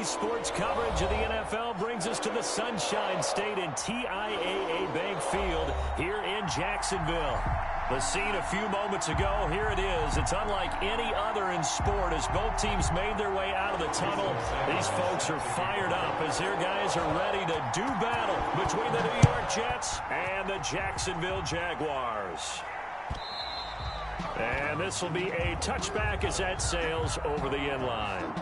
Today's sports coverage of the NFL brings us to the Sunshine State and TIAA Bank Field here in Jacksonville. The scene a few moments ago, here it is. It's unlike any other in sport as both teams made their way out of the tunnel. These folks are fired up as their guys are ready to do battle between the New York Jets and the Jacksonville Jaguars. And this will be a touchback as that sails over the end line.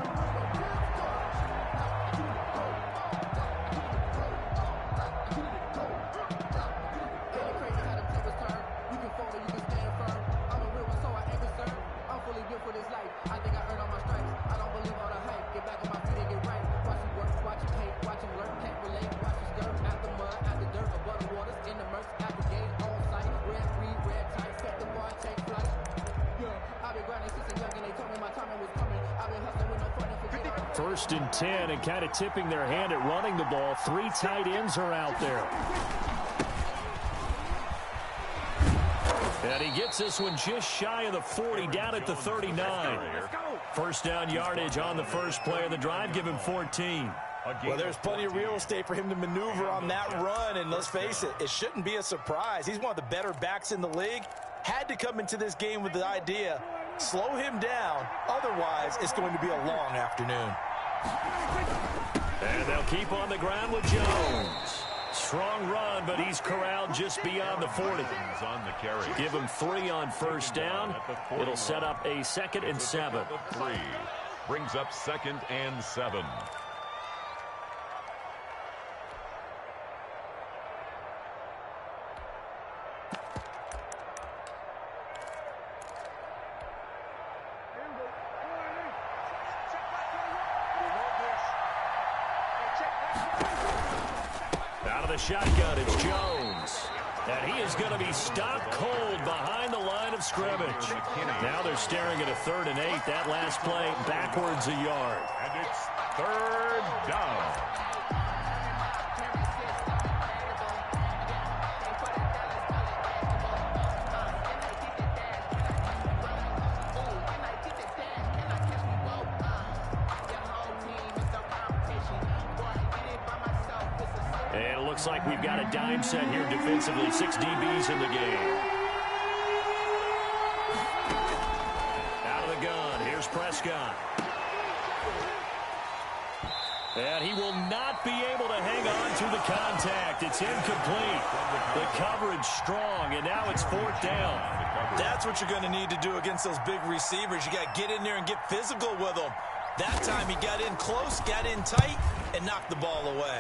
First and 10, and kind of tipping their hand at running the ball. 3 tight ends are out there. And he gets this one just shy of the 40, down at the 39. First down yardage on the first play of the drive. Give him 14. Well, there's plenty of real estate for him to maneuver on that run, and let's face it, it shouldn't be a surprise. He's one of the better backs in the league. Had to come into this game with the idea, slow him down, otherwise it's going to be a long afternoon. And they'll keep on the ground with Jones. Strong run, but he's corralled just beyond the 40. Give him 3 on first down. It'll set up a 2nd and 7. 3 brings up 2nd and 7. Shotgun, it's Jones. And he is going to be stopped cold behind the line of scrimmage. Now they're staring at a 3rd and 8. That last play backwards a yard. And it's 3rd down. Looks like we've got a dime set here defensively. 6 DBs in the game. Out of the gun. Here's Prescott. And he will not be able to hang on to the contact. It's incomplete. The coverage strong, and now it's 4th down. That's what you're going to need to do against those big receivers. You got to get in there and get physical with them. That time he got in close, got in tight, and knocked the ball away.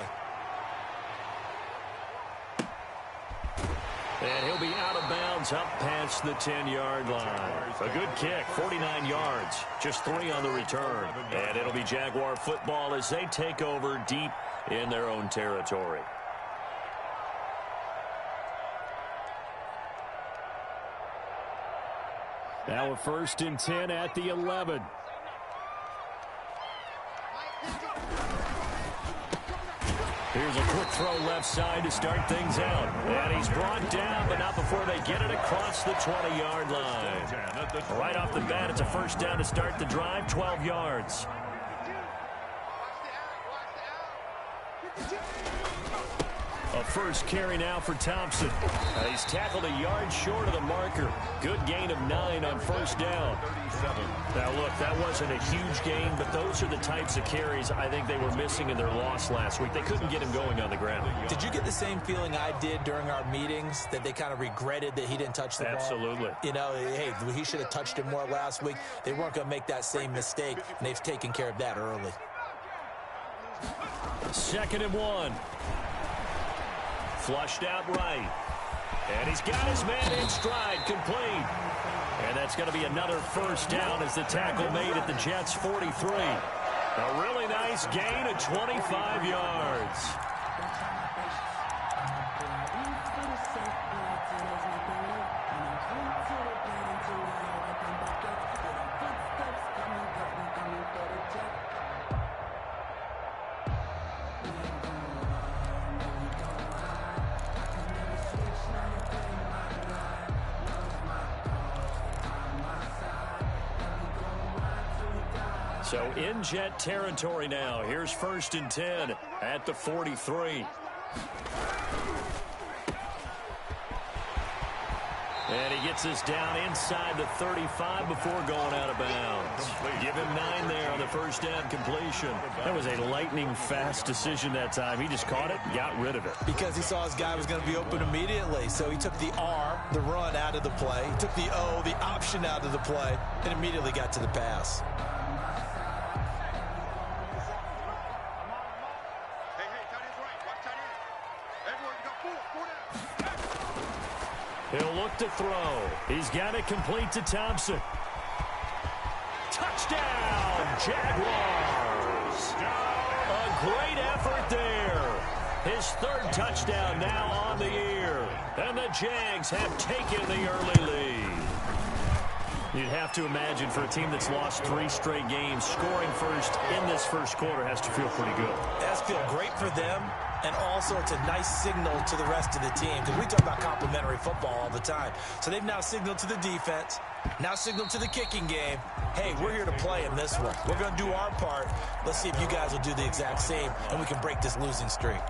And he'll be out of bounds up past the 10-yard line. A good kick, 49 yards, just 3 on the return. And it'll be Jaguar football as they take over deep in their own territory. Now a 1st and 10 at the 11. Here's a quick throw left side to start things out. And he's brought down, but not before they get it across the 20-yard line. Right off the bat, it's a 1st down to start the drive, 12 yards. A first carry now for Thompson. He's tackled a yard short of the marker. Good gain of 9 on 1st down. Now, look, that wasn't a huge gain, but those are the types of carries I think they were missing in their loss last week. They couldn't get him going on the ground. Did you get the same feeling I did during our meetings, that they kind of regretted that he didn't touch the ball? Absolutely. You know, hey, he should have touched it more last week. They weren't going to make that same mistake, and they've taken care of that early. 2nd and 1. Flushed out right. And he's got his man in stride, complete. And that's going to be another 1st down as the tackle made at the Jets' 43. A really nice gain of 25 yards. So in Jet territory now. Here's 1st and 10 at the 43. And he gets us down inside the 35 before going out of bounds. Give him 9 there on the first down completion. That was a lightning-fast decision that time. He just caught it and got rid of it. Because he saw his guy was going to be open immediately. So he took the R, the run, out of the play. He took the O, the option, out of the play, and immediately got to the pass. He'll look to throw. He's got it complete to Thompson. Touchdown, Jaguars. A great effort there. His 3rd touchdown now on the year. And the Jags have taken the early lead. You'd have to imagine for a team that's lost 3 straight games, scoring first in this first quarter has to feel pretty good. It has to feel great for them. And also, it's a nice signal to the rest of the team, because we talk about complementary football all the time. So they've now signaled to the defense, now signaled to the kicking game, hey, we're here to play in this one. We're going to do our part. Let's see if you guys will do the exact same, and we can break this losing streak.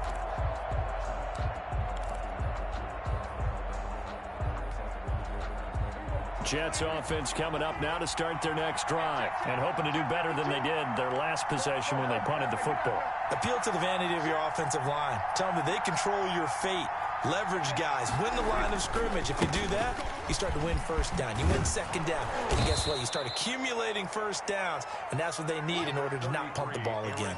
Jets offense coming up now to start their next drive and hoping to do better than they did their last possession when they punted the football. Appeal to the vanity of your offensive line. Tell them that they control your fate. Leverage guys. Win the line of scrimmage. If you do that, you start to win first down. You win second down. And guess what? You start accumulating first downs. And that's what they need in order to not punt the ball again.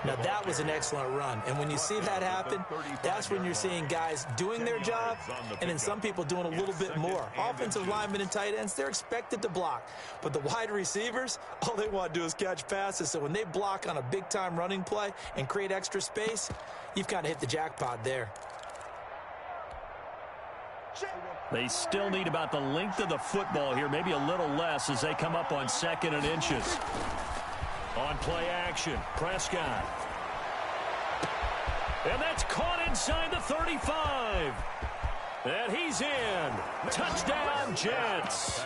Now, that was an excellent run. And when you see that happen, that's when you're seeing guys doing their job and then some people doing a little bit more. Offensive linemen and tight ends, they're expected to block. But the wide receivers, all they want to do is catch passes. So when they block on a big-time running play and create extra space, you've kind of hit the jackpot there. They still need about the length of the football here, maybe a little less as they come up on 2nd and inches. On play action, Prescott. And that's caught inside the 35. And he's in. Touchdown, Jets.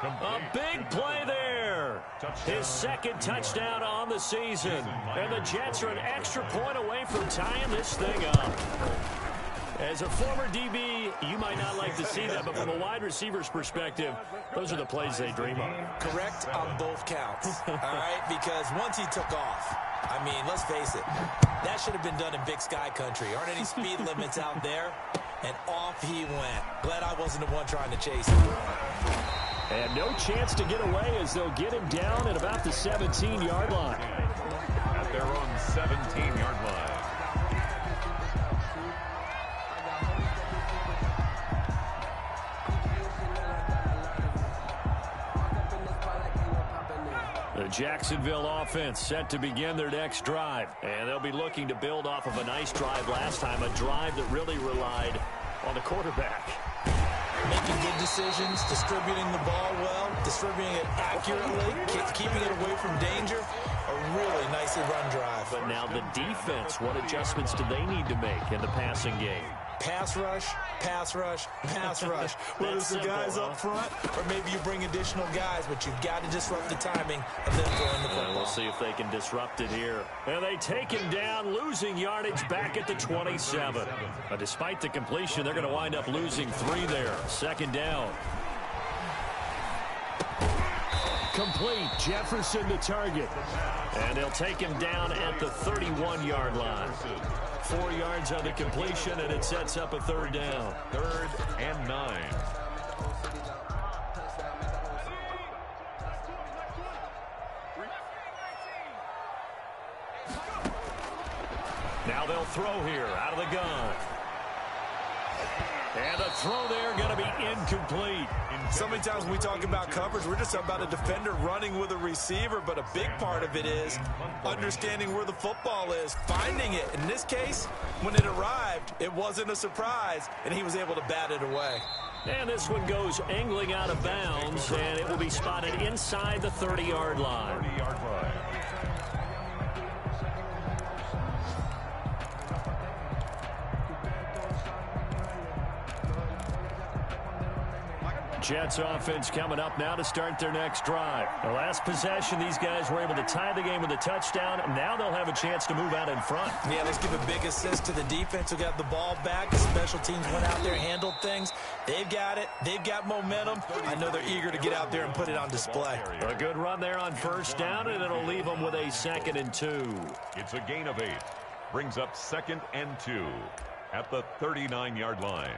A big play there. His 2nd touchdown on the season. And the Jets are an extra point away from tying this thing up. As a former DB, you might not like to see that, but from a wide receiver's perspective, those are the plays they dream of. Correct on both counts, all right? Because once he took off, I mean, let's face it, that should have been done in Big Sky country. Aren't any speed limits out there? And off he went. Glad I wasn't the one trying to chase him. And no chance to get away as they'll get him down at about the 17-yard line. At their own 17-yard line. The Jacksonville offense set to begin their next drive. And they'll be looking to build off of a nice drive last time, a drive that really relied on the quarterback. Making good decisions, distributing the ball well, distributing it accurately, keeping it away from danger. A really nicely run drive. But now the defense, what adjustments do they need to make in the passing game? Pass rush, pass rush, pass rush. Whether it's the guys up front or maybe you bring additional guys, but you've got to disrupt the timing of them throwing the football. We'll see if they can disrupt it here. And they take him down, losing yardage back at the 27. Despite the completion, they're going to wind up losing 3 there. 2nd down. Complete. Jefferson the target. And they'll take him down at the 31-yard line. 4 yards on the completion, and it sets up a 3rd down. 3rd and 9. Now they'll throw here out of the gun. And the throw there going to be incomplete. So many times when we talk about coverage, we're just talking about a defender running with a receiver, but a big part of it is understanding where the football is, finding it. In this case, when it arrived, it wasn't a surprise, and he was able to bat it away. And this one goes angling out of bounds, and it will be spotted inside the 30-yard line. 30-yard line. Jets offense coming up now to start their next drive. The last possession, these guys were able to tie the game with a touchdown. Now they'll have a chance to move out in front. Yeah, let's give a big assist to the defense who got the ball back. The special teams went out there, handled things. They've got it. They've got momentum. I know they're eager to get out there and put it on display. A good run there on first down, and it'll leave them with a 2nd and 2. It's a gain of 8. Brings up 2nd and 2 at the 39-yard line.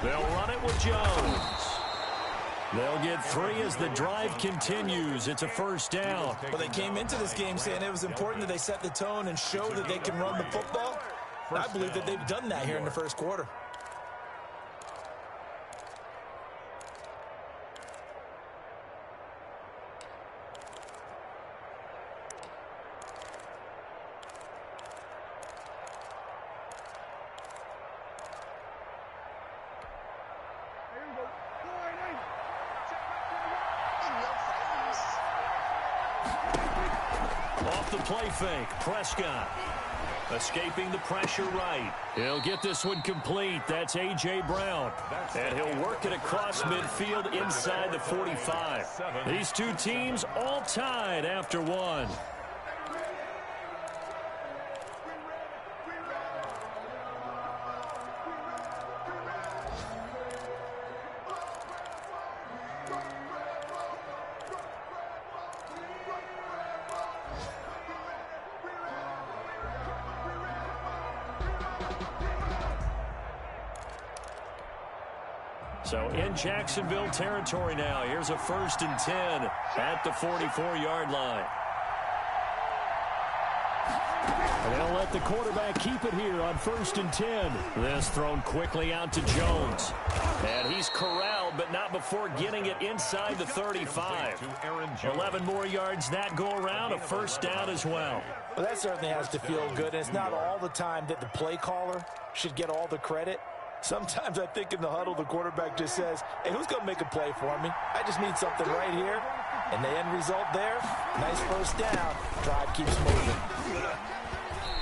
They'll run it with Jones. They'll get 3 as the drive continues. It's a first down. Well, they came into this game saying it was important that they set the tone and show that they can run the football. And I believe that they've done that here in the first quarter. Off the play fake, Prescott escaping the pressure right. He'll get this one complete. That's A.J. Brown. And he'll work it across midfield inside the 45. These two teams all tied after 1. So in Jacksonville territory now. Here's a 1st and 10 at the 44-yard line. And they'll let the quarterback keep it here on 1st and 10. This thrown quickly out to Jones. And he's corralled, but not before getting it inside the 35. 11 more yards that go around, a first down as well. Well, that certainly has to feel good. And it's not all the time that the play caller should get all the credit. Sometimes I think in the huddle, the quarterback just says, hey, who's going to make a play for me? I just need something right here. And the end result there, nice first down. Drive keeps moving.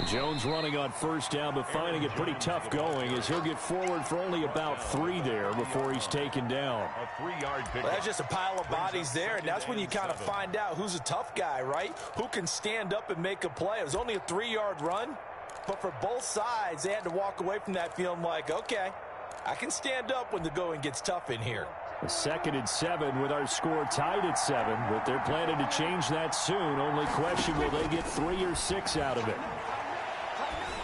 Jones running on first down, but finding it pretty tough going as he'll get forward for only about 3 there before he's taken down. A 3-yard pick. Well, that's just a pile of bodies there, and that's when you kind of find out who's a tough guy, right? Who can stand up and make a play. It was only a 3-yard run. But for both sides, they had to walk away from that feeling like, okay, I can stand up when the going gets tough in here. 2nd and 7 with our score tied at 7, but they're planning to change that soon. Only question, will they get 3 or 6 out of it?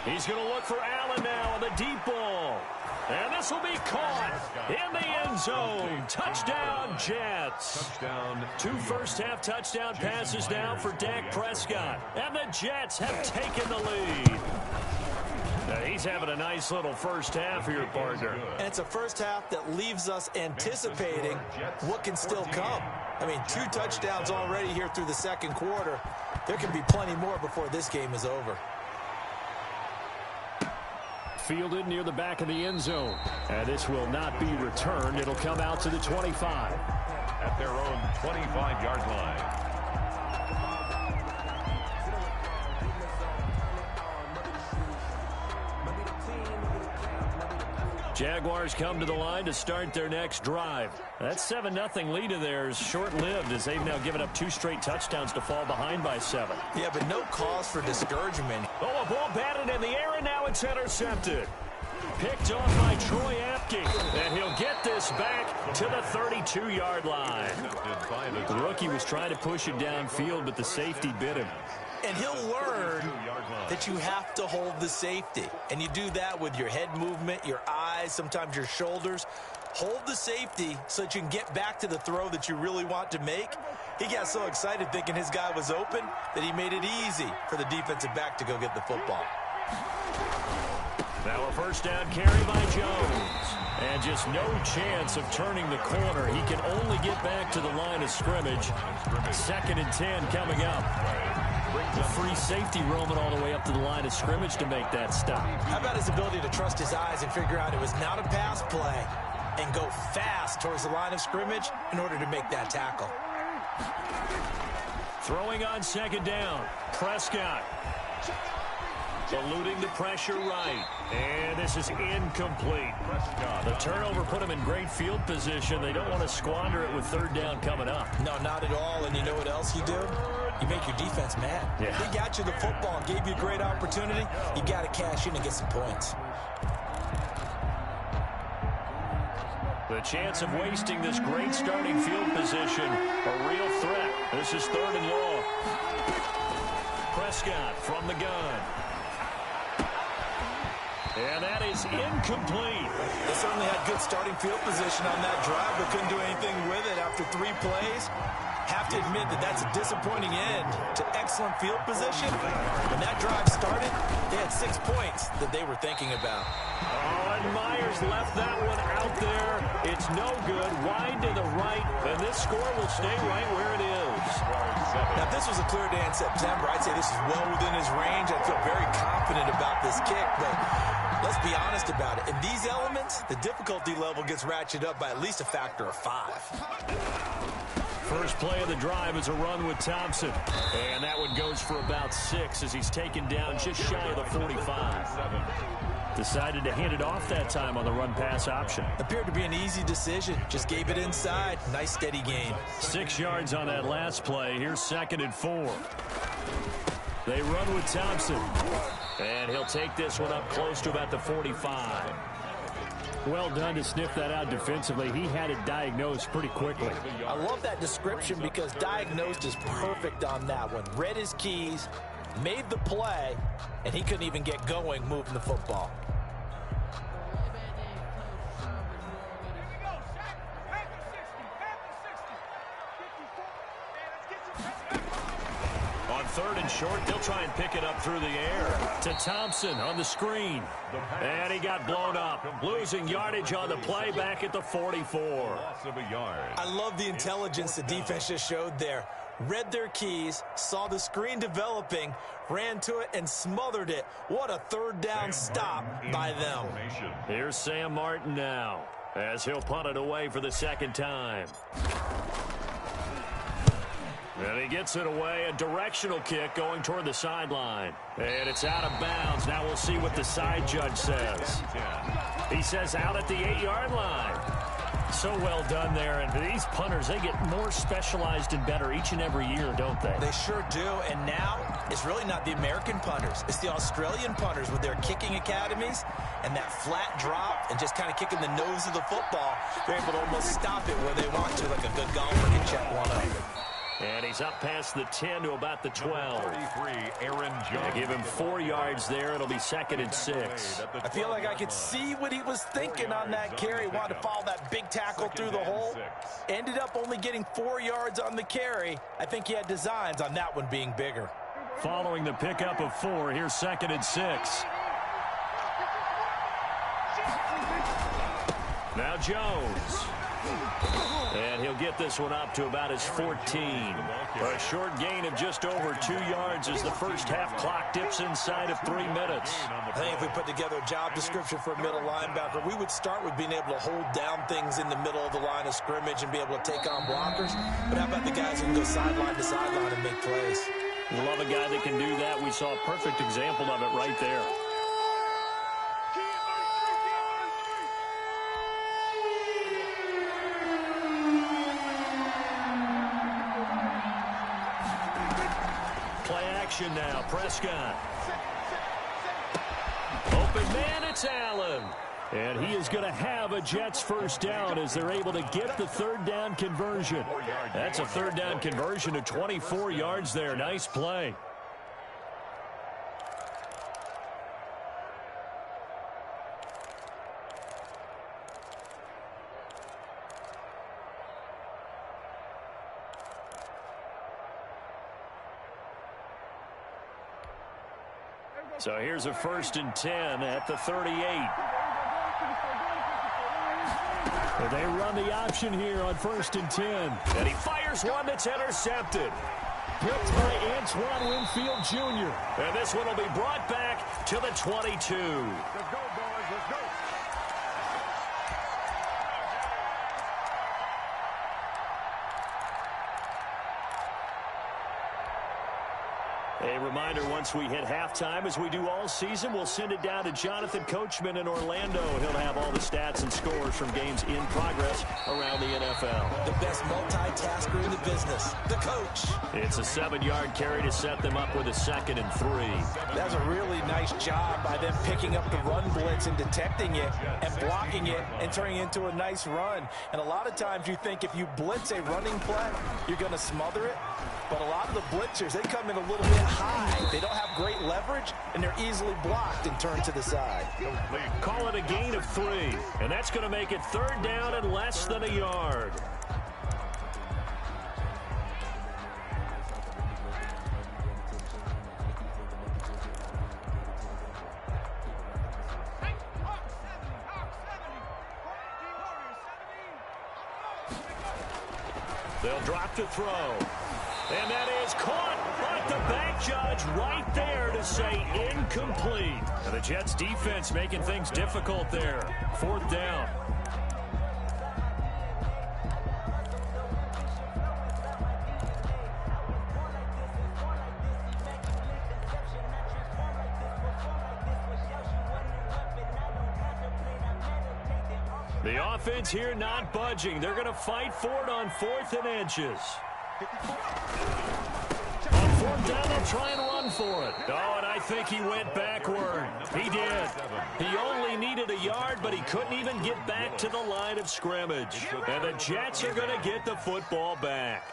He's going to look for Allen now on the deep ball. And this will be caught in the end zone. Touchdown, Jets. Touchdown. 2 first-half touchdown passes now for Dak Prescott. And the Jets have taken the lead. Now he's having a nice little first half here, partner. And it's a first half that leaves us anticipating what can still come. I mean, 2 touchdowns already here through the second quarter. There can be plenty more before this game is over. Fielded near the back of the end zone. And this will not be returned. It'll come out to the 25. At their own 25-yard line. Jaguars come to the line to start their next drive. That 7-0 lead of theirs short-lived as they've now given up 2 straight touchdowns to fall behind by 7. Yeah, but no cause for discouragement. Oh, a ball batted in the air, and now it's intercepted. Picked off by Troy Apke, and he'll get this back to the 32-yard line. The rookie was trying to push it downfield, but the safety bit him. And he'll learn that you have to hold the safety. And you do that with your head movement, your eyes, sometimes your shoulders. Hold the safety so that you can get back to the throw that you really want to make. He got so excited thinking his guy was open that he made it easy for the defensive back to go get the football. Now a first down carry by Jones. And just no chance of turning the corner. He can only get back to the line of scrimmage. 2nd and 10 coming up. The free safety roaming all the way up to the line of scrimmage to make that stop. How about his ability to trust his eyes and figure out it was not a pass play and go fast towards the line of scrimmage in order to make that tackle? Throwing on second down. Prescott. Eluding the pressure right. And this is incomplete. The turnover put him in great field position. They don't want to squander it with third down coming up. No, not at all. And you know what else you do? You make your defense mad. Yeah. They got you the football, gave you a great opportunity. You got to cash in and get some points. The chance of wasting this great starting field position, a real threat. This is 3rd and long. Prescott from the gun. And that is incomplete. They certainly had good starting field position on that drive, but couldn't do anything with it after 3 plays. Have to admit that that's a disappointing end to excellent field position. When that drive started, they had 6 points that they were thinking about. Oh, and Myers left that one out there. It's no good. Wide to the right, and this score will stay right where it is. Now, if this was a clear day in September, I'd say this is well within his range. I feel very confident about this kick, but let's be honest about it. In these elements, the difficulty level gets ratcheted up by at least a factor of 5. First play of the drive is a run with Thompson. And that one goes for about 6 as he's taken down just shy of the 45. Decided to hand it off that time on the run-pass option. Appeared to be an easy decision. Just gave it inside. Nice, steady gain. 6 yards on that last play. Here's 2nd and 4. They run with Thompson. And he'll take this one up close to about the 45. Well done to sniff that out defensively. He had it diagnosed pretty quickly. I love that description because diagnosed is perfect on that one. Read his keys, made the play, and he couldn't even get going moving the football. On 3rd and short, they'll try and pick it up through the air to Thompson on the screen. And he got blown up, losing yardage on the play back at the 44. I love the intelligence the defense just showed there. Read their keys, saw the screen developing, ran to it, and smothered it. What a 3rd down stop by them. Here's Sam Martin now as he'll punt it away for the 2nd time. And he gets it away, a directional kick going toward the sideline. And it's out of bounds. Now we'll see what the side judge says. He says out at the 8-yard line. So well done there. And these punters, they get more specialized and better each and every year, don't they? They sure do. And now it's really not the American punters. It's the Australian punters with their kicking academies and that flat drop and just kind of kicking the nose of the football. They're able to almost stop it where they want to, like a good golfer can check one up. And he's up past the 10 to about the 12. 33, Aaron Jones. Give him 4 yards there. It'll be 2nd and 6. I feel like I could see what he was thinking on that carry. Wanted to follow that big tackle through the hole. Ended up only getting 4 yards on the carry. I think he had designs on that one being bigger. Following the pickup of 4, here's 2nd and 6. Now Jones. And he'll get this one up to about his 14. A short gain of just over 2 yards as the first half clock dips inside of 3 minutes. I think if we put together a job description for a middle linebacker, we would start with being able to hold down things in the middle of the line of scrimmage and be able to take on blockers. But how about the guys who can go sideline to sideline and make plays? Love a guy that can do that. We saw a perfect example of it right there. Now, Prescott. Open man, it's Allen. And he is going to have a Jets first down as they're able to get the 3rd down conversion. That's a 3rd down conversion of 24 yards there. Nice play. So here's a 1st and 10 at the 38. And they run the option here on 1st and 10. And he fires one that's intercepted. Picked by Antoine Winfield Jr. And this one will be brought back to the 22. Let's go, boys. Let's go. A reminder, once we hit halftime, as we do all season, we'll send it down to Jonathan Coachman in Orlando. He'll have all the stats and scores from games in progress around the NFL. The best multitasker in the business, the coach. It's a 7-yard carry to set them up with a 2nd and 3. That's a really nice job by them picking up the run blitz and detecting it and blocking it and turning it into a nice run. And a lot of times you think if you blitz a running play, you're going to smother it. But a lot of the blitzers, they come in a little bit high. They don't have great leverage, and they're easily blocked and turned to the side. Call it a gain of 3, and that's going to make it 3rd down and less than a yard. They'll drop to throw. And that is caught, but the back judge right there to say incomplete. And the Jets defense making things difficult there. 4th down. The offense here not budging. They're going to fight for it on 4th and inches. On 4th down, they'll try and run for it. Oh, and I think he went backward. He did. He only needed a yard, but he couldn't even get back to the line of scrimmage. And the Jets are going to get the football back.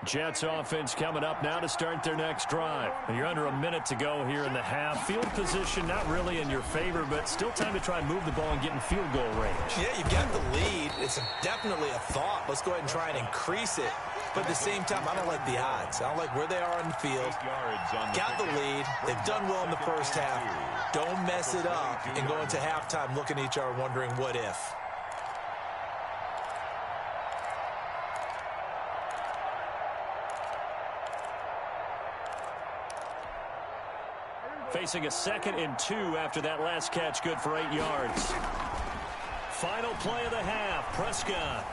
Jets offense coming up now to start their next drive. You're under a minute to go here in the half. Field position not really in your favor, but still time to try and move the ball and get in field goal range. Yeah, you've got the lead. It's definitely a thought. Let's go ahead and try and increase it. But at the same time, I don't like the odds. I don't like where they are on the field. Got the lead. They've done well in the first half. Don't mess it up and go into halftime looking at each other wondering what if. Facing a 2nd and 2 after that last catch, good for 8 yards. Final play of the half. Prescott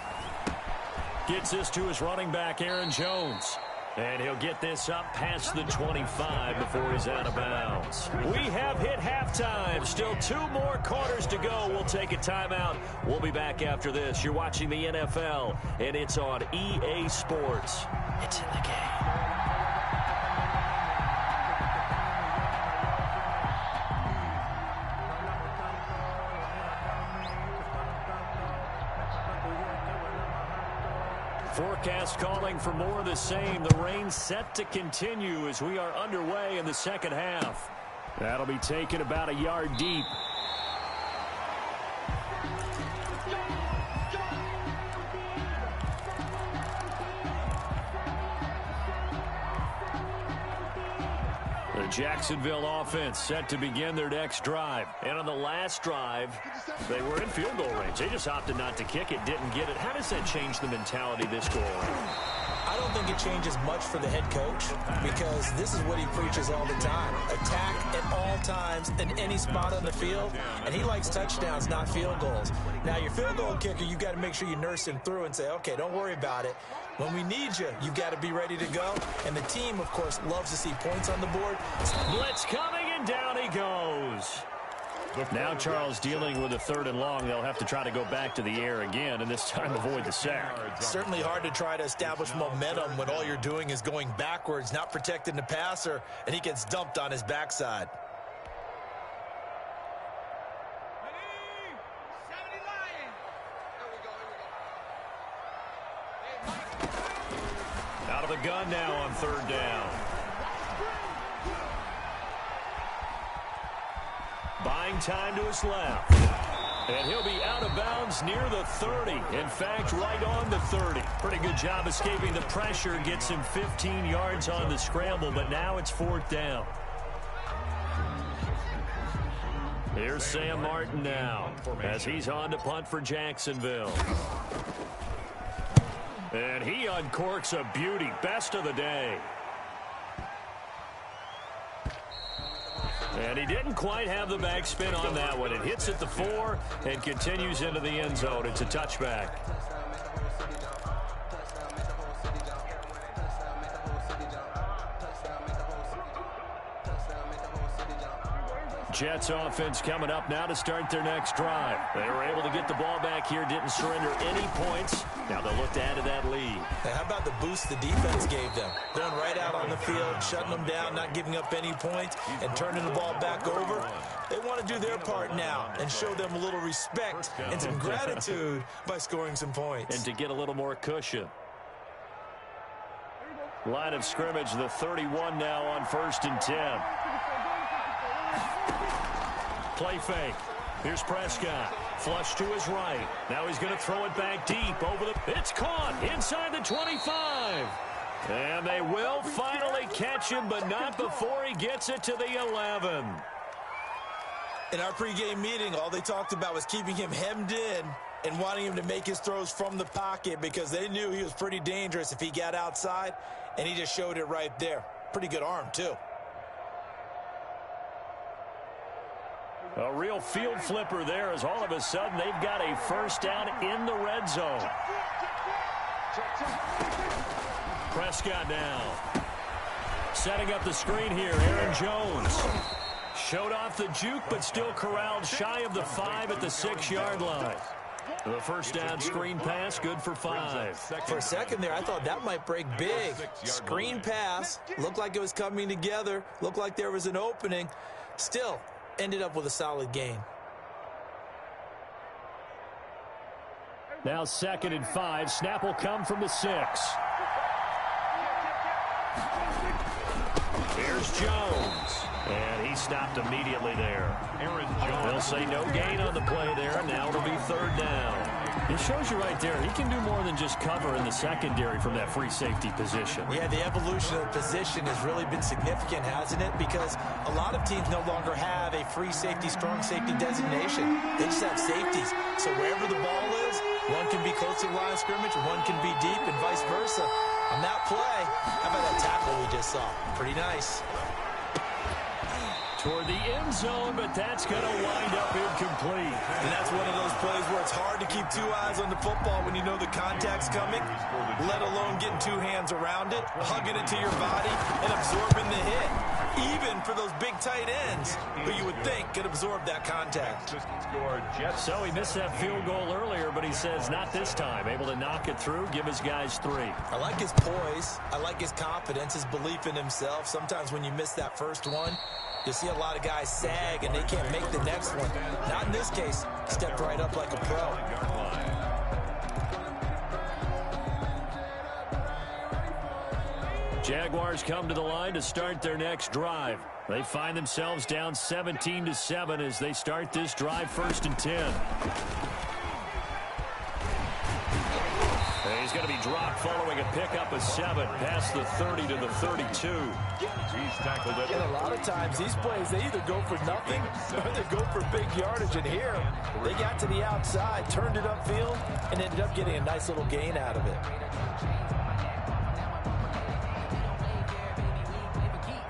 gets this to his running back, Aaron Jones. And he'll get this up past the 25 before he's out of bounds. We have hit halftime. Still 2 more quarters to go. We'll take a timeout. We'll be back after this. You're watching the NFL, and it's on EA Sports. It's in the game. Forecast calling for more of the same. The rain set to continue as we are underway in the 2nd half. That'll be taken about a yard deep. The Jacksonville offense set to begin their next drive. And on the last drive, they were in field goal range. They just opted not to kick it, didn't get it. How does that change the mentality this goal around? I don't think it changes much for the head coach because this is what he preaches all the time. Attack at all times in any spot on the field, and he likes touchdowns, not field goals. Now, your field goal kicker, you've got to make sure you nurse him through and say, okay, don't worry about it. When we need you, you've got to be ready to go. And the team, of course, loves to see points on the board. Blitz coming, and down he goes. Now Charles dealing with a 3rd and long. They'll have to try to go back to the air again, and this time avoid the sack. Certainly hard to try to establish momentum when all you're doing is going backwards, not protecting the passer, and he gets dumped on his backside. Out of the gun now on 3rd down. Buying time to his left. And he'll be out of bounds near the 30. In fact, right on the 30. Pretty good job escaping the pressure. Gets him 15 yards on the scramble, but now it's 4th down. Here's Sam Martin now as he's on to punt for Jacksonville. And he uncorks a beauty. Best of the day. And he didn't quite have the backspin on that one. It hits at the 4 and continues into the end zone. It's a touchback. Jets offense coming up now to start their next drive. They were able to get the ball back here, didn't surrender any points. Now they'll look to add to that lead. Hey, how about the boost the defense gave them? Going right out on the field, shutting them down, not giving up any points, and turning the ball back over. They want to do their part now and show them a little respect and some gratitude by scoring some points. And to get a little more cushion. Line of scrimmage, the 31 now on 1st and 10. Play fake. Here's Prescott. Flush to his right. Now he's going to throw it back deep over the... It's caught inside the 25. And they will finally catch him, but not before he gets it to the 11. In our pregame meeting, all they talked about was keeping him hemmed in and wanting him to make his throws from the pocket because they knew he was pretty dangerous if he got outside, and he just showed it right there. Pretty good arm, too. A real field flipper there as all of a sudden they've got a first down in the red zone. Prescott now. Setting up the screen here, Aaron Jones. Showed off the juke, but still corralled shy of the 5 at the 6-yard line. The first down screen pass, good for 5. For a second there, I thought that might break big. Screen pass, looked like it was coming together, looked like there was an opening. Still, ended up with a solid gain. Now 2nd and 5. Snap will come from the 6. Here's Jones. And he stopped immediately there. Aaron Jones. They'll say no gain on the play there. Now it'll be 3rd down. It shows you right there, he can do more than just cover in the secondary from that free safety position. Yeah, the evolution of the position has really been significant, hasn't it? Because a lot of teams no longer have a free safety, strong safety designation. They just have safeties. So wherever the ball is, one can be close to the line of scrimmage, one can be deep, and vice versa. On that play, how about that tackle we just saw? Pretty nice. Toward the end zone, but that's going to wind up incomplete. And that's one of those plays where it's hard to keep 2 eyes on the football when you know the contact's coming, let alone getting 2 hands around it, hugging it to your body, and absorbing the hit. Even for those big tight ends who you would think could absorb that contact. So he missed that field goal earlier, but he says not this time. Able to knock it through, give his guys 3. I like his poise. I like his confidence, his belief in himself. Sometimes when you miss that first one, you see a lot of guys sag and they can't make the next one. Not in this case. Stepped right up like a pro. Jaguars come to the line to start their next drive. They find themselves down 17-7 as they start this drive, 1st and 10. He's going to be dropped following a pickup of 7 past the 30 to the 32. He's tackled it. And a lot of times these plays, they either go for nothing or they go for big yardage. And here, they got to the outside, turned it upfield, and ended up getting a nice little gain out of it.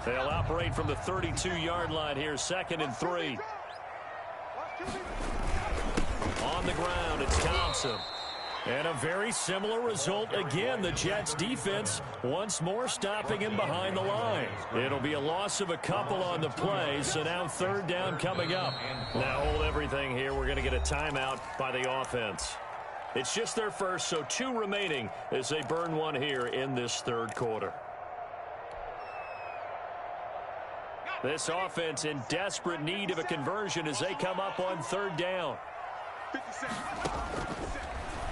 They'll operate from the 32-yard line here, 2nd and 3. On the ground, it's Thompson. And a very similar result again. The Jets defense once more stopping him behind the line. It'll be a loss of a couple on the play, so now 3rd down coming up. Now hold everything here. We're going to get a timeout by the offense. It's just their first, so 2 remaining as they burn 1 here in this 3rd quarter. This offense in desperate need of a conversion as they come up on 3rd down.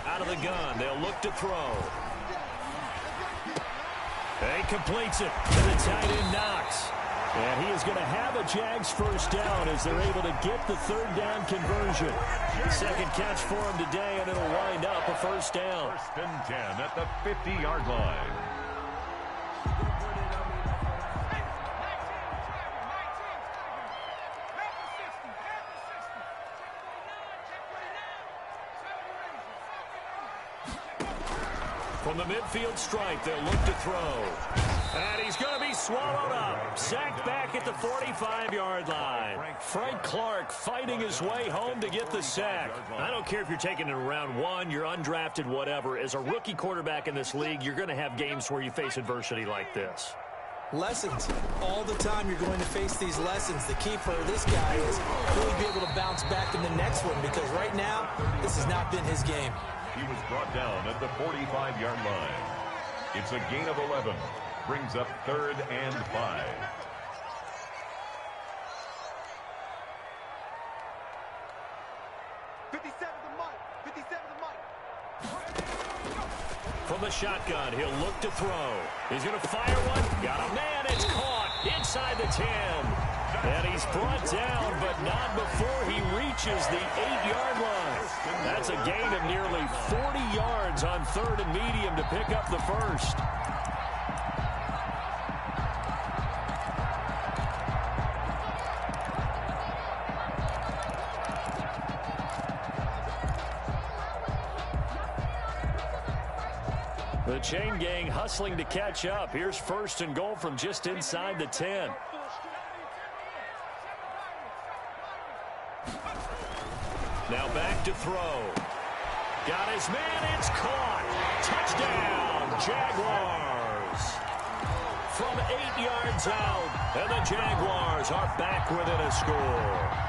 Out of the gun, they'll look to throw. He completes it to the tight end Knox. And he is going to have a Jags first down as they're able to get the 3rd down conversion. 2nd catch for him today, and it'll wind up a first down. 1st and 10 at the 50-yard line. From the midfield stripe, they'll look to throw. And he's going to be swallowed up. Sacked back at the 45-yard line. Frank Clark fighting his way home to get the sack. I don't care if you're taking it in round 1, you're undrafted, whatever. As a rookie quarterback in this league, you're going to have games where you face adversity like this. Lessons. All the time you're going to face these lessons. The key for this guy is really be able to bounce back in the next one, because right now, this has not been his game. He was brought down at the 45-yard line. It's a gain of 11. Brings up 3rd and 5. From the shotgun, he'll look to throw. He's going to fire one. Got a man. It's caught inside the 10. And he's brought down, but not before he reaches the 8-yard line. That's a gain of nearly 40 yards on 3rd and medium to pick up the first. The chain gang hustling to catch up. Here's 1st and goal from just inside the 10. Now back to throw. Got his man. It's caught. Touchdown, Jaguars. From 8 yards out. And the Jaguars are back within a score.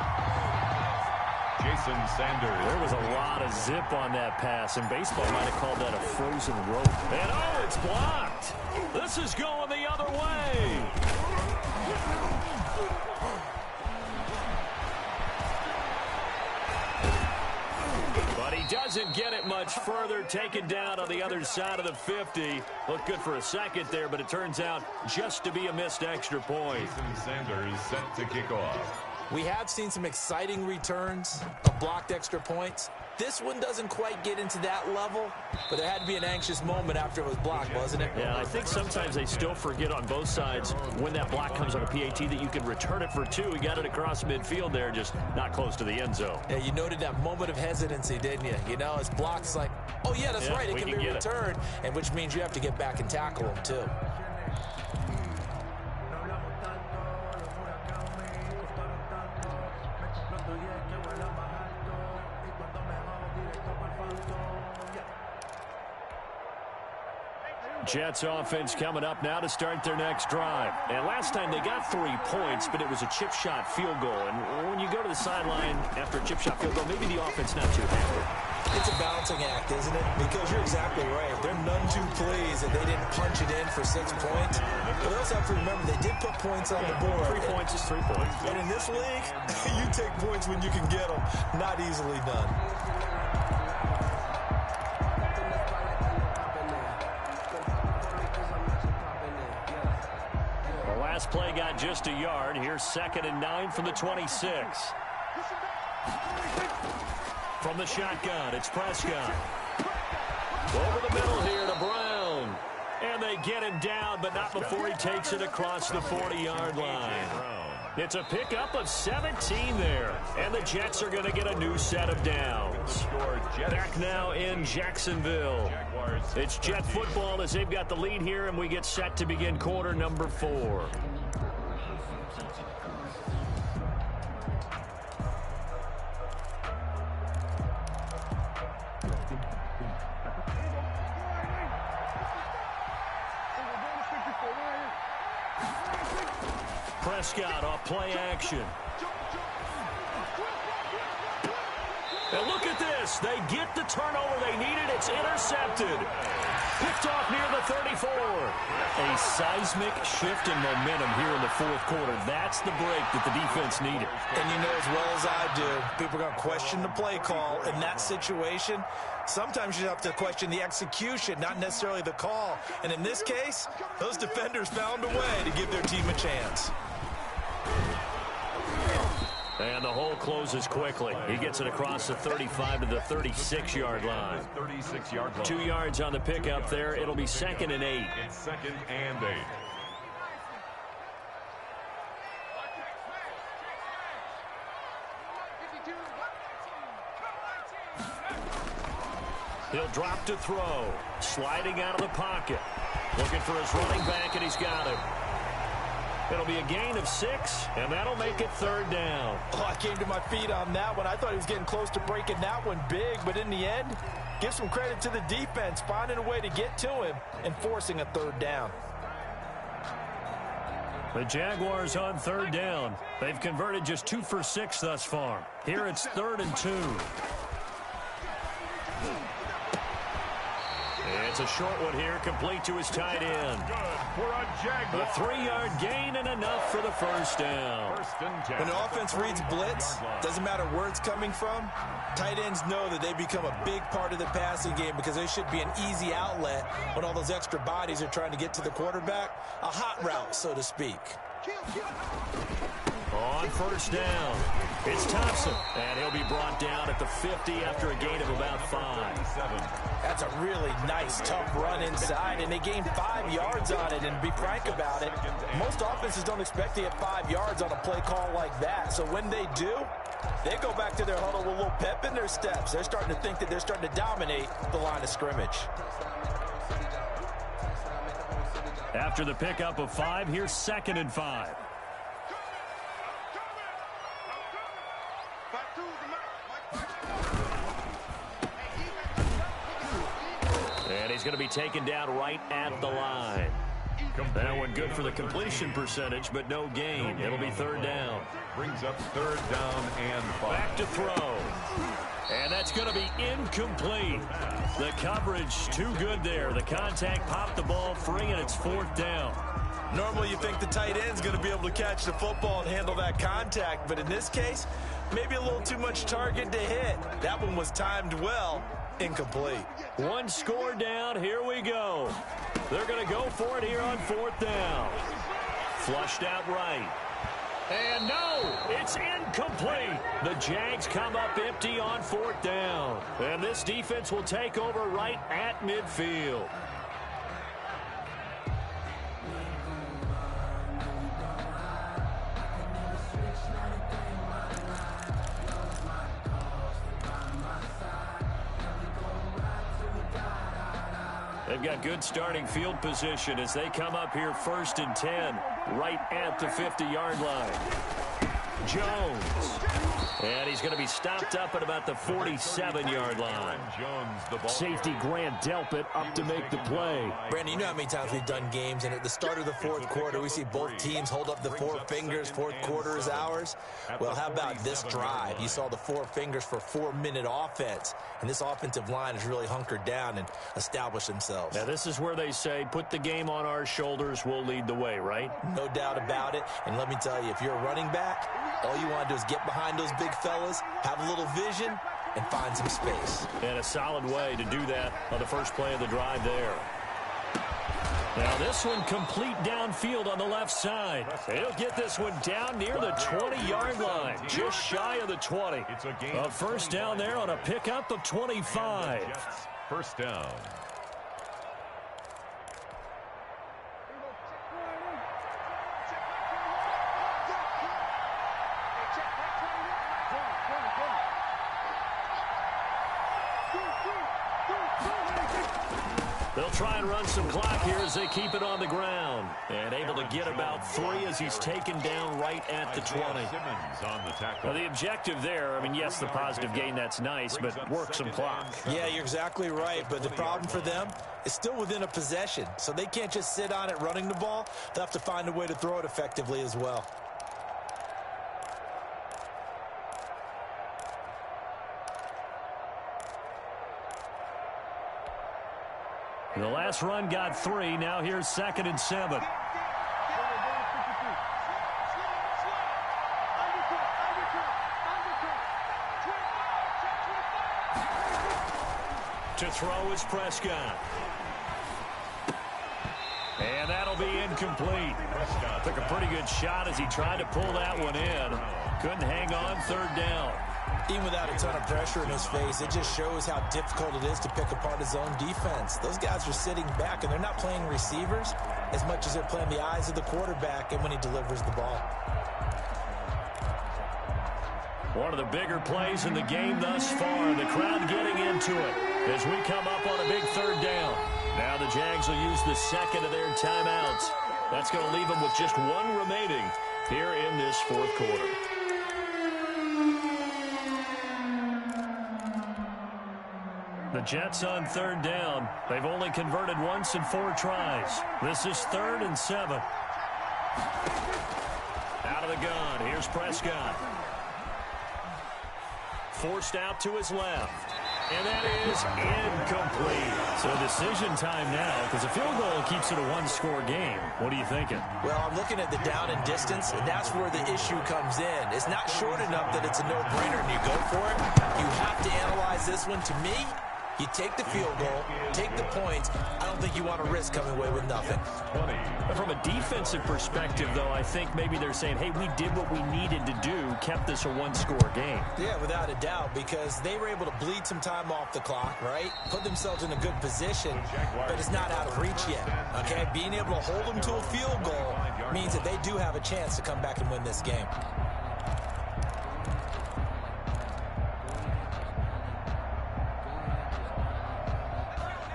Jason Sanders. There was a lot of zip on that pass, and baseball might have called that a frozen rope. And oh, it's blocked. This is going the other way. But he doesn't get it much further. Taken down on the other side of the 50. Looked good for a second there, but it turns out just to be a missed extra point. Jason Sanders set to kick off. We have seen some exciting returns of blocked extra points. This one doesn't quite get into that level, but there had to be an anxious moment after it was blocked, wasn't it? Yeah, I think sometimes they still forget on both sides when that block comes on a PAT that you can return it for 2. He got it across midfield there, just not close to the end zone. Yeah, you noted that moment of hesitancy, didn't you? You know, his block's like, oh, yeah, that's right, it can be returned, and which means you have to get back and tackle him, too. Jets offense coming up now to start their next drive. And last time they got 3 points, but it was a chip shot field goal. And when you go to the sideline after a chip shot field goal, maybe the offense not too happy. It's a balancing act, isn't it? Because you're exactly right. They're none too pleased that they didn't punch it in for 6 points. But they also have to remember they did put points on the board. 3 points is 3 points. And in this league, you take points when you can get them. Not easily done. Last play got just a yard. Here's 2nd and 9 from the 26. From the shotgun, it's Prescott. Over the middle here to Brown. And they get him down, but not before he takes it across the 40-yard line. It's a pickup of 17 there. And the Jets are going to get a new set of downs. Back now in Jacksonville. It's Jet football as they've got the lead here, and we get set to begin quarter number 4. Prescott off play action. And look at this. They get the turnover they needed. It's intercepted. Picked off near the 34. A seismic shift in momentum here in the 4th quarter. That's the break that the defense needed. And you know as well as I do, people are going to question the play call in that situation. Sometimes you have to question the execution, not necessarily the call. And in this case, those defenders found a way to give their team a chance. And the hole closes quickly. He gets it across the 35 to the 36-yard line. 36-yard line. 2 yards on the pickup there. It'll be 2nd and 8. It's 2nd and 8. He'll drop to throw. Sliding out of the pocket. Looking for his running back, and he's got him. It'll be a gain of 6, and that'll make it 3rd down. Oh, I came to my feet on that one. I thought he was getting close to breaking that one big, but in the end, give some credit to the defense, finding a way to get to him and forcing a 3rd down. The Jaguars on third down. They've converted just 2 for 6 thus far. Here it's 3rd and 2. It's a short one here, complete to his tight end. A 3-yard gain and enough for the first down. When the offense reads blitz, doesn't matter where it's coming from, tight ends know that they become a big part of the passing game because they should be an easy outlet when all those extra bodies are trying to get to the quarterback. A hot route, so to speak. On first down, it's Thompson, and he'll be brought down at the 50 after a gain of about 5. That's a really nice, tough run inside, and they gained 5 yards on it. And to be frank about it, most offenses don't expect to get 5 yards on a play call like that. So when they do, they go back to their huddle with a little pep in their steps. They're starting to think that they're starting to dominate the line of scrimmage. After the pickup of 5, here's 2nd and 5. And he's going to be taken down right at the line. That one good for the completion percentage, but no gain. It'll be 3rd down. Brings up 3rd down and 5. Back to throw. And that's going to be incomplete. The coverage too good there. The contact popped the ball free, and it's 4th down. Normally you think the tight end's going to be able to catch the football and handle that contact, but in this case, maybe a little too much target to hit. That one was timed well. Incomplete. 1 score down. Here we go. They're going to go for it here on 4th down. Flushed out right. And no, it's incomplete. The Jags come up empty on 4th down. And this defense will take over right at midfield. They've got good starting field position as they come up here 1st and 10, right at the 50-yard line. Jones. And he's going to be stopped up at about the 47-yard line. Safety Grant Delpit up to make the play. Brandon, you know how many times we've done games, and at the start of the 4th quarter, we see both teams hold up the 4 fingers, 4th quarter is ours. Well, how about this drive? You saw the 4 fingers for 4-minute offense, and this offensive line has really hunkered down and established themselves. Now, this is where they say, put the game on our shoulders, we'll lead the way, right? No doubt about it, and let me tell you, if you're a running back, all you want to do is get behind those big fellas, have a little vision, and find some space. And a solid way to do that on the first play of the drive there. Now this one complete downfield on the left side. He'll get this one down near the 20-yard line, just shy of the 20. A first down there on a pickup of 25. First down. They'll try and run some clock here as they keep it on the ground. And able to get about 3 as he's taken down right at the 20. Now the objective there, I mean, yes, the positive gain, that's nice, but work some clock. Yeah, you're exactly right, but the problem for them is still within a possession. So they can't just sit on it running the ball. They'll have to find a way to throw it effectively as well. The last run got 3. Now here's 2nd and 7. To throw is Prescott. And that'll be incomplete. Took a pretty good shot as he tried to pull that one in. Couldn't hang on 3rd down. Even without a ton of pressure in his face, it just shows how difficult it is to pick apart his own defense. Those guys are sitting back, and they're not playing receivers as much as they're playing the eyes of the quarterback and when he delivers the ball. One of the bigger plays in the game thus far. The crowd getting into it as we come up on a big 3rd down. Now the Jags will use the 2nd of their timeouts. That's going to leave them with just 1 remaining here in this 4th quarter. The Jets on 3rd down. They've only converted once in 4 tries. This is 3rd and 7. Out of the gun, here's Prescott. Forced out to his left. And that is incomplete. So decision time now, because a field goal keeps it a one-score game. What are you thinking? Well, I'm looking at the down and distance, and that's where the issue comes in. It's not short enough that it's a no-brainer and you go for it. You have to analyze this one. To me, you take the field goal, take the points. I don't think you want to risk coming away with nothing. From a defensive perspective, though, I think maybe they're saying, hey, we did what we needed to do, kept this a one-score game. Yeah, without a doubt, because they were able to bleed some time off the clock, right? Put themselves in a good position, but it's not out of reach yet, okay? Being able to hold them to a field goal means that they do have a chance to come back and win this game.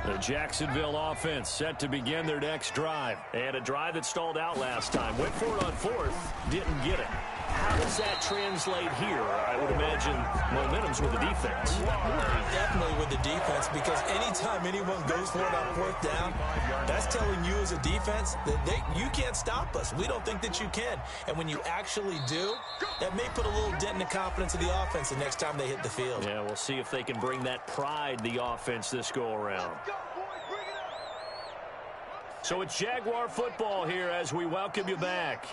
The Jacksonville offense set to begin their next drive. And a drive that stalled out last time. Went for it on fourth, didn't get it. How does that translate here? I would imagine momentum's with the defense. Definitely with the defense, because anytime anyone goes for it on fourth down, that's telling you as a defense that you can't stop us. We don't think that you can. And when you actually do, that may put a little dent in the confidence of the offense the next time they hit the field. Yeah, we'll see if they can bring that pride, the offense, this go-around. So it's Jaguar football here as we welcome you back.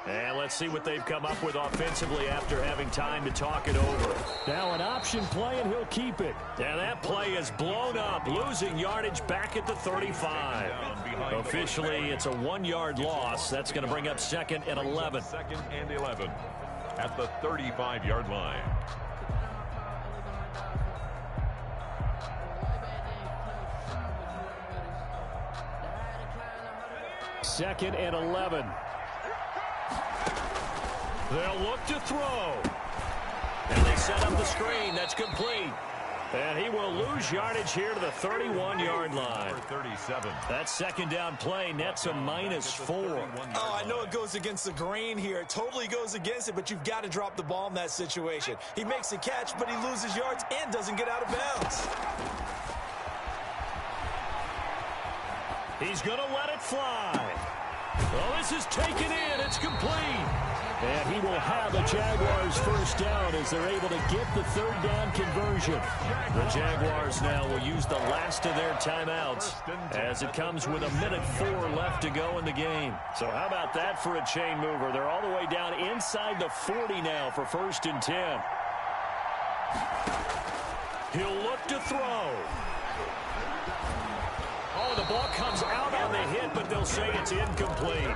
And let's see what they've come up with offensively after having time to talk it over. Now an option play, and he'll keep it. And that play is blown up, losing yardage back at the 35. Officially, it's a 1-yard loss. That's going to bring up 2nd and 11. 2nd and 11 at the 35-yard line. Second and 11. They'll look to throw. And they set up the screen. That's complete. And he will lose yardage here to the 31-yard line. 37. That second down play nets a -4. Oh, I know it goes against the grain here. It totally goes against it, but you've got to drop the ball in that situation. He makes a catch, but he loses yards and doesn't get out of bounds. He's going to let it fly. Well, this is taken in. It's complete. And he will have a Jaguars first down as they're able to get the third down conversion. The Jaguars now will use the last of their timeouts as it comes with 1:04 left to go in the game. So how about that for a chain mover? They're all the way down inside the 40 now for 1st and 10. He'll look to throw. Oh, the ball comes out on the hit, but they'll say it's incomplete.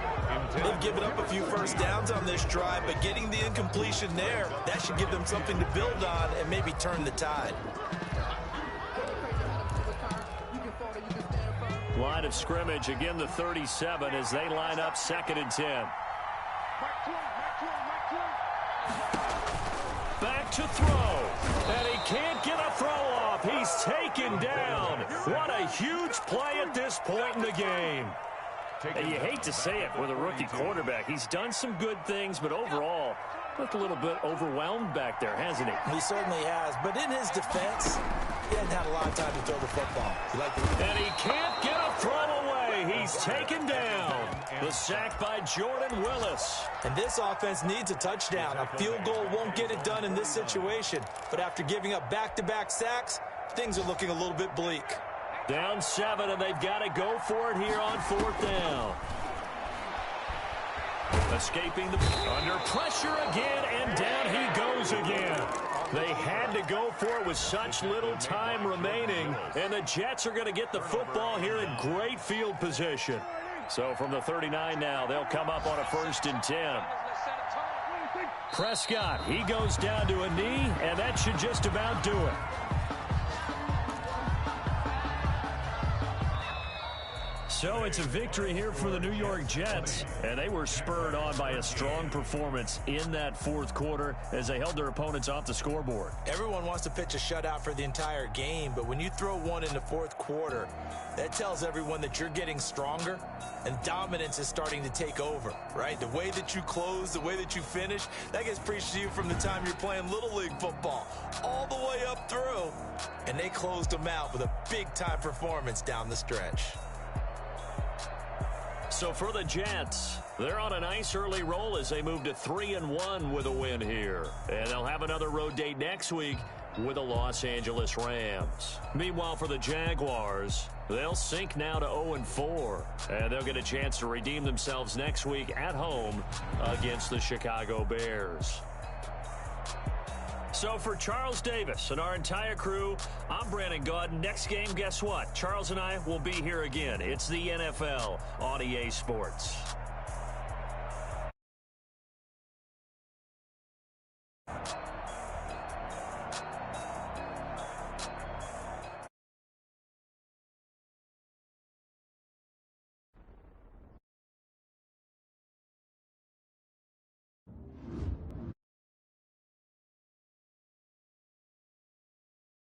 They've given up a few first downs on this drive, but getting the incompletion there, that should give them something to build on and maybe turn the tide. Line of scrimmage, again the 37 as they line up 2nd and 10. Back to throw, and he can't get a throw off. He's taken down. What a huge play at this point in the game. And you hate to say it with a rookie quarterback. He's done some good things, but overall, looked a little bit overwhelmed back there, hasn't he? He certainly has, but in his defense, he hasn't had a lot of time to throw the football. And he can't get a throw away. He's taken down. The sack by Jordan Willis. And this offense needs a touchdown. A field goal won't get it done in this situation. But after giving up back-to-back sacks, things are looking a little bit bleak. Down 7, and they've got to go for it here on 4th down. Escaping under pressure again, and down he goes again. They had to go for it with such little time remaining, and the Jets are going to get the football here in great field position. So from the 39 now, they'll come up on a 1st and 10. Prescott, he goes down to a knee, and that should just about do it. So it's a victory here for the New York Jets, and they were spurred on by a strong performance in that 4th quarter as they held their opponents off the scoreboard. Everyone wants to pitch a shutout for the entire game, but when you throw one in the 4th quarter, that tells everyone that you're getting stronger and dominance is starting to take over, right? The way that you close, the way that you finish, that gets preached to you from the time you're playing Little League football all the way up through, and they closed them out with a big-time performance down the stretch. So for the Jets, they're on a nice early roll as they move to 3-1 with a win here. And they'll have another road date next week with the Los Angeles Rams. Meanwhile, for the Jaguars, they'll sink now to 0-4. And they'll get a chance to redeem themselves next week at home against the Chicago Bears. So for Charles Davis and our entire crew, I'm Brandon Gaudin. Next game, guess what? Charles and I will be here again. It's the NFL on EA Sports.